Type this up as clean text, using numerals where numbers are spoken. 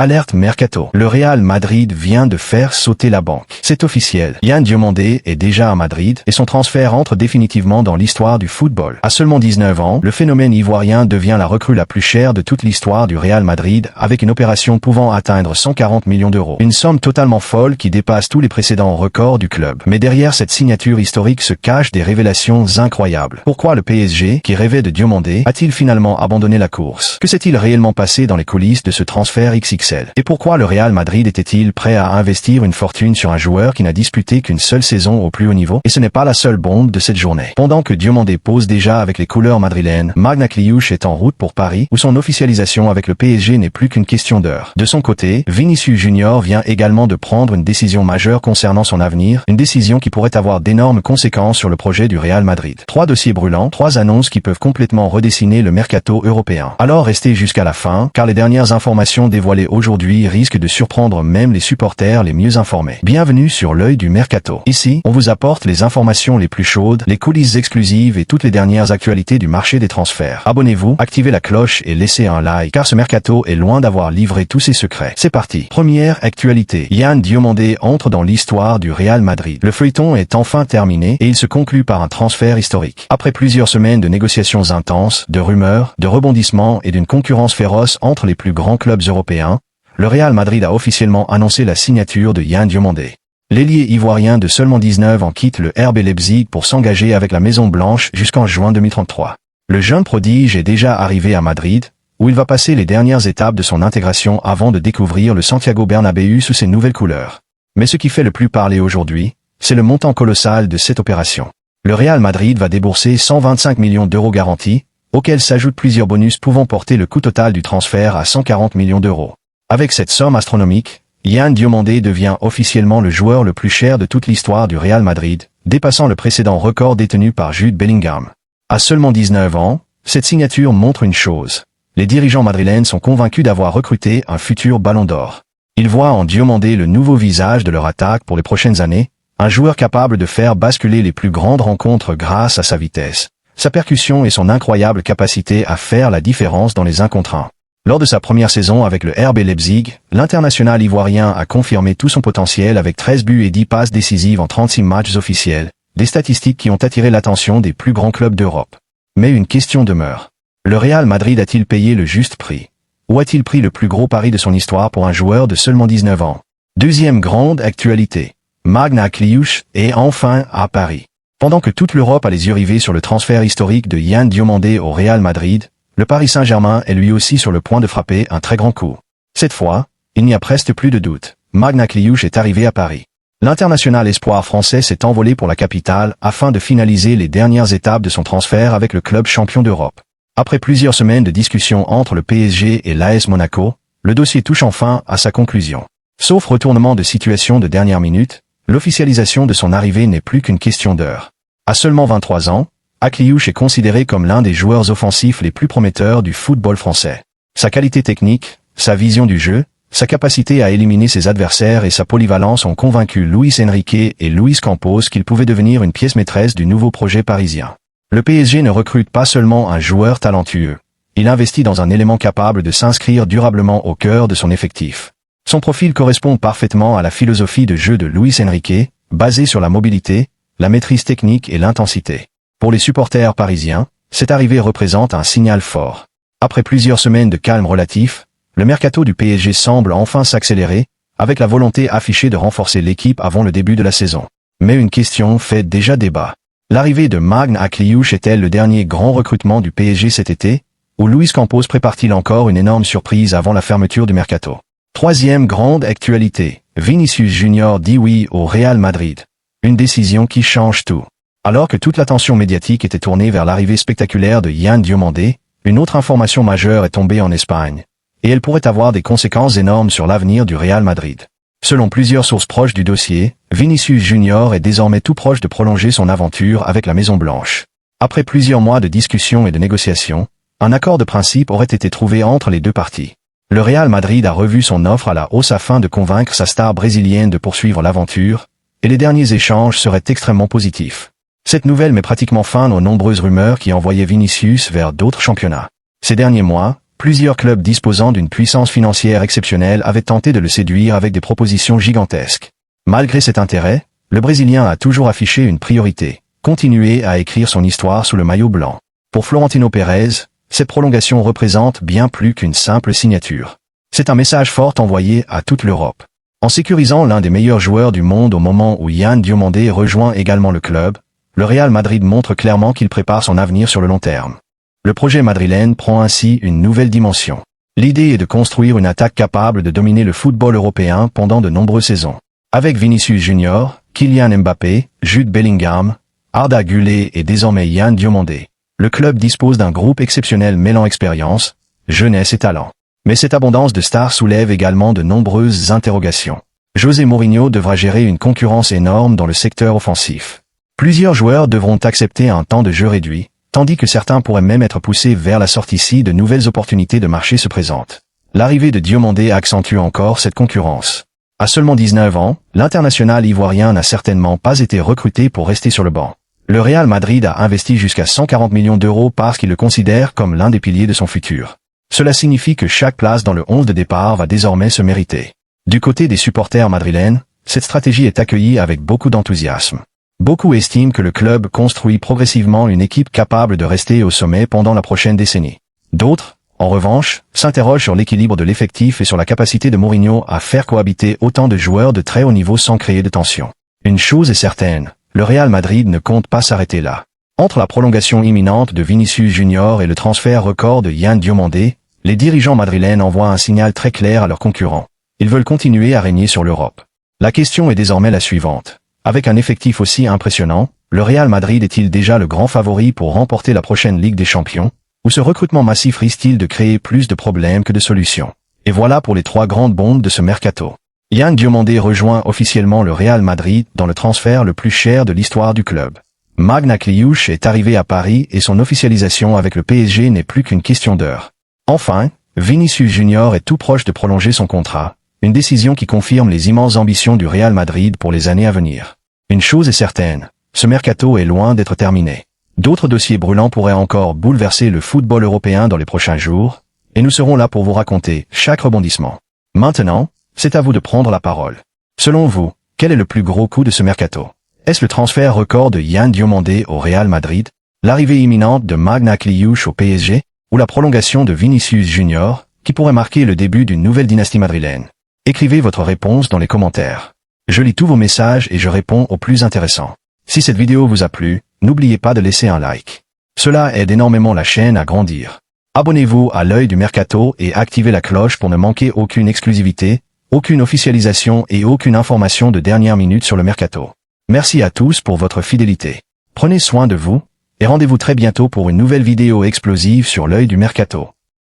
Alerte Mercato. Le Real Madrid vient de faire sauter la banque. C'est officiel. Yann Diomandé est déjà à Madrid et son transfert entre définitivement dans l'histoire du football. À seulement 19 ans, le phénomène ivoirien devient la recrue la plus chère de toute l'histoire du Real Madrid avec une opération pouvant atteindre 140 millions d'euros. Une somme totalement folle qui dépasse tous les précédents records du club. Mais derrière cette signature historique se cachent des révélations incroyables. Pourquoi le PSG, qui rêvait de Diomandé, a-t-il finalement abandonné la course? Que s'est-il réellement passé dans les coulisses de ce transfert XXL? Et pourquoi le Real Madrid était-il prêt à investir une fortune sur un joueur qui n'a disputé qu'une seule saison au plus haut niveau? Et ce n'est pas la seule bombe de cette journée. Pendant que Diomandé pose déjà avec les couleurs madrilènes, Magna Kliouch est en route pour Paris, où son officialisation avec le PSG n'est plus qu'une question d'heure. De son côté, Vinicius Junior vient également de prendre une décision majeure concernant son avenir, une décision qui pourrait avoir d'énormes conséquences sur le projet du Real Madrid. 3 dossiers brûlants, 3 annonces qui peuvent complètement redessiner le mercato européen. Alors restez jusqu'à la fin, car les dernières informations dévoilées aujourd'hui risquent de surprendre même les supporters les mieux informés. Bienvenue sur l'œil du mercato. Ici, on vous apporte les informations les plus chaudes, les coulisses exclusives et toutes les dernières actualités du marché des transferts. Abonnez-vous, activez la cloche et laissez un like, car ce mercato est loin d'avoir livré tous ses secrets. C'est parti. Première actualité. Yann Diomandé entre dans l'histoire du Real Madrid. Le feuilleton est enfin terminé et il se conclut par un transfert historique. Après plusieurs semaines de négociations intenses, de rumeurs, de rebondissements et d'une concurrence féroce entre les plus grands clubs européens, le Real Madrid a officiellement annoncé la signature de Yann Diomandé. L'ailier ivoirien de seulement 19 ans quitte le RB Leipzig pour s'engager avec la Maison Blanche jusqu'en juin 2033. Le jeune prodige est déjà arrivé à Madrid, où il va passer les dernières étapes de son intégration avant de découvrir le Santiago Bernabéu sous ses nouvelles couleurs. Mais ce qui fait le plus parler aujourd'hui, c'est le montant colossal de cette opération. Le Real Madrid va débourser 125 millions d'euros garantis, auxquels s'ajoutent plusieurs bonus pouvant porter le coût total du transfert à 140 millions d'euros. Avec cette somme astronomique, Yann Diomandé devient officiellement le joueur le plus cher de toute l'histoire du Real Madrid, dépassant le précédent record détenu par Jude Bellingham. À seulement 19 ans, cette signature montre une chose. Les dirigeants madrilènes sont convaincus d'avoir recruté un futur ballon d'or. Ils voient en Diomandé le nouveau visage de leur attaque pour les prochaines années, un joueur capable de faire basculer les plus grandes rencontres grâce à sa vitesse, sa percussion et son incroyable capacité à faire la différence dans les 1 contre 1. Lors de sa première saison avec le RB Leipzig, l'international ivoirien a confirmé tout son potentiel avec 13 buts et 10 passes décisives en 36 matchs officiels, des statistiques qui ont attiré l'attention des plus grands clubs d'Europe. Mais une question demeure. Le Real Madrid a-t-il payé le juste prix? Ou a-t-il pris le plus gros pari de son histoire pour un joueur de seulement 19 ans? Deuxième grande actualité. Magna Kliouch est enfin à Paris. Pendant que toute l'Europe a les yeux rivés sur le transfert historique de Yann Diomandé au Real Madrid, le Paris Saint-Germain est lui aussi sur le point de frapper un très grand coup. Cette fois, il n'y a presque plus de doute. Magna Kliouch est arrivé à Paris. L'international espoir français s'est envolé pour la capitale afin de finaliser les dernières étapes de son transfert avec le club champion d'Europe. Après plusieurs semaines de discussions entre le PSG et l'AS Monaco, le dossier touche enfin à sa conclusion. Sauf retournement de situation de dernière minute, l'officialisation de son arrivée n'est plus qu'une question d'heure. À seulement 23 ans, Kliouch est considéré comme l'un des joueurs offensifs les plus prometteurs du football français. Sa qualité technique, sa vision du jeu, sa capacité à éliminer ses adversaires et sa polyvalence ont convaincu Luis Enrique et Luis Campos qu'il pouvait devenir une pièce maîtresse du nouveau projet parisien. Le PSG ne recrute pas seulement un joueur talentueux. Il investit dans un élément capable de s'inscrire durablement au cœur de son effectif. Son profil correspond parfaitement à la philosophie de jeu de Luis Enrique, basée sur la mobilité, la maîtrise technique et l'intensité. Pour les supporters parisiens, cette arrivée représente un signal fort. Après plusieurs semaines de calme relatif, le mercato du PSG semble enfin s'accélérer, avec la volonté affichée de renforcer l'équipe avant le début de la saison. Mais une question fait déjà débat. L'arrivée de Magna Kliouch est-elle le dernier grand recrutement du PSG cet été, ou Luis Campos prépare-t-il encore une énorme surprise avant la fermeture du mercato? Troisième grande actualité, Vinicius Junior dit oui au Real Madrid. Une décision qui change tout. Alors que toute l'attention médiatique était tournée vers l'arrivée spectaculaire de Yann Diomandé, une autre information majeure est tombée en Espagne, et elle pourrait avoir des conséquences énormes sur l'avenir du Real Madrid. Selon plusieurs sources proches du dossier, Vinicius Junior est désormais tout proche de prolonger son aventure avec la Maison Blanche. Après plusieurs mois de discussions et de négociations, un accord de principe aurait été trouvé entre les deux parties. Le Real Madrid a revu son offre à la hausse afin de convaincre sa star brésilienne de poursuivre l'aventure, et les derniers échanges seraient extrêmement positifs. Cette nouvelle met pratiquement fin aux nombreuses rumeurs qui envoyaient Vinicius vers d'autres championnats. Ces derniers mois, Plusieurs clubs disposant d'une puissance financière exceptionnelle avaient tenté de le séduire avec des propositions gigantesques. Malgré cet intérêt, le Brésilien a toujours affiché une priorité, continuer à écrire son histoire sous le maillot blanc. Pour Florentino Pérez, cette prolongation représente bien plus qu'une simple signature. C'est un message fort envoyé à toute l'Europe. En sécurisant l'un des meilleurs joueurs du monde au moment où Yann Diomandé rejoint également le club, le Real Madrid montre clairement qu'il prépare son avenir sur le long terme. Le projet madrilène prend ainsi une nouvelle dimension. L'idée est de construire une attaque capable de dominer le football européen pendant de nombreuses saisons. Avec Vinicius Junior, Kylian Mbappé, Jude Bellingham, Arda Güler et désormais Yann Diomandé, le club dispose d'un groupe exceptionnel mêlant expérience, jeunesse et talent. Mais cette abondance de stars soulève également de nombreuses interrogations. José Mourinho devra gérer une concurrence énorme dans le secteur offensif. Plusieurs joueurs devront accepter un temps de jeu réduit, tandis que certains pourraient même être poussés vers la sortie si de nouvelles opportunités de marché se présentent. L'arrivée de Diomandé accentue encore cette concurrence. À seulement 19 ans, l'international ivoirien n'a certainement pas été recruté pour rester sur le banc. Le Real Madrid a investi jusqu'à 140 millions d'euros parce qu'il le considère comme l'un des piliers de son futur. Cela signifie que chaque place dans le 11 de départ va désormais se mériter. Du côté des supporters madrilènes, cette stratégie est accueillie avec beaucoup d'enthousiasme. Beaucoup estiment que le club construit progressivement une équipe capable de rester au sommet pendant la prochaine décennie. D'autres, en revanche, s'interrogent sur l'équilibre de l'effectif et sur la capacité de Mourinho à faire cohabiter autant de joueurs de très haut niveau sans créer de tension. Une chose est certaine, le Real Madrid ne compte pas s'arrêter là. Entre la prolongation imminente de Vinicius Junior et le transfert record de Yann Diomandé, les dirigeants madrilènes envoient un signal très clair à leurs concurrents. Ils veulent continuer à régner sur l'Europe. La question est désormais la suivante. Avec un effectif aussi impressionnant, le Real Madrid est-il déjà le grand favori pour remporter la prochaine Ligue des Champions? Ou ce recrutement massif risque-t-il de créer plus de problèmes que de solutions? Et voilà pour les trois grandes bombes de ce mercato. Yann Diomandé rejoint officiellement le Real Madrid dans le transfert le plus cher de l'histoire du club. Magna Kliuch est arrivé à Paris et son officialisation avec le PSG n'est plus qu'une question d'heure. Enfin, Vinicius Junior est tout proche de prolonger son contrat. Une décision qui confirme les immenses ambitions du Real Madrid pour les années à venir. Une chose est certaine, ce mercato est loin d'être terminé. D'autres dossiers brûlants pourraient encore bouleverser le football européen dans les prochains jours, et nous serons là pour vous raconter chaque rebondissement. Maintenant, c'est à vous de prendre la parole. Selon vous, quel est le plus gros coup de ce mercato? Est-ce le transfert record de Yann Diomandé au Real Madrid, l'arrivée imminente de Magna Kliuch au PSG, ou la prolongation de Vinicius Junior, qui pourrait marquer le début d'une nouvelle dynastie madrilène? Écrivez votre réponse dans les commentaires. Je lis tous vos messages et je réponds aux plus intéressants. Si cette vidéo vous a plu, n'oubliez pas de laisser un like. Cela aide énormément la chaîne à grandir. Abonnez-vous à l'œil du mercato et activez la cloche pour ne manquer aucune exclusivité, aucune officialisation et aucune information de dernière minute sur le mercato. Merci à tous pour votre fidélité. Prenez soin de vous, et rendez-vous très bientôt pour une nouvelle vidéo explosive sur l'œil du mercato.